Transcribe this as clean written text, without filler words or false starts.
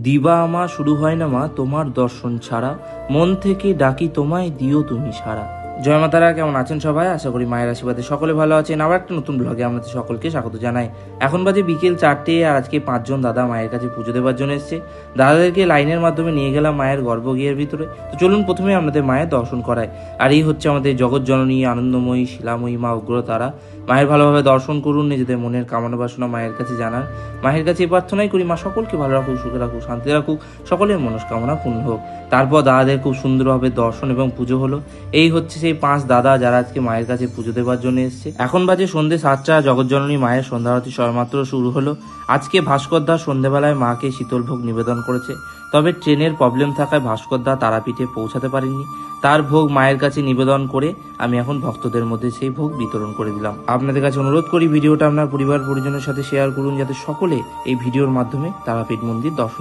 দিবা আমার শুরু হয় না মা তোমার দর্শন ছাড়া, মন থেকে ডাকি তোমায় দিও তুমি সারা। জয় মাতারা, কেমন আছেন সবাই? আশা করি মায়ের আশীর্বাদে সকলে ভালো আছেন। আবার একটা নতুন ব্লগে আপনাদের সকলকে স্বাগত জানাই। এখন বাজে বিকেল 4টে, আর আজকে 5জন দাদা মায়ের কাছে পুজো দেওয়ার জন্য এসছে। দাদাদেরকে লাইনের মাধ্যমে নিয়ে গেলাম মায়ের গর্ভগৃহের ভিতরে। তো চলুন প্রথমে আপনাদের মায়ের দর্শন করায়। আর এই হচ্ছে আমাদের জগৎ জননী, আনন্দময়ী, শিলাময়ী মা উগ্রতারা। মায়ের ভালোভাবে দর্শন করুন, নিজেদের মনের কামনা বাসনা মায়ের কাছে জানান। মায়ের কাছে প্রার্থনাই করি মা সকলকে ভালো রাখুক, সুখে রাখুক, শান্তি রাখুক, সকলের মনস্কামনা পূর্ণ হোক। তারপর দাদাদের খুব সুন্দরভাবে দর্শন এবং পুজো হলো। এই হচ্ছে সেই 5 দাদা যারা আজকে মায়ের কাছে পুজো দেওয়ার জন্য এসছে। এখন বাজে সন্ধ্যে 7টা, জগৎজননী মায়ের সন্ধ্যারতি সবেমাত্র শুরু হলো। আজকে ভাস্করদা সন্ধ্যেবেলায় মাকে শীতলভোগ নিবেদন করেছে, তবে ট্রেনের প্রবলেম থাকায় ভাস্করদা তারাপীঠে পৌঁছাতে পারেননি। তার ভোগ মায়ের কাছে নিবেদন করে আমি এখন ভক্তদের মধ্যে সেই ভোগ বিতরণ করে দিলাম। আপনাদের কাছে অনুরোধ করি ভিডিওটা আপনার পরিবার পরিজনের সাথে শেয়ার করুন, যাতে সকলে এই ভিডিওর মাধ্যমে তারাপীঠ মন্দির দর্শন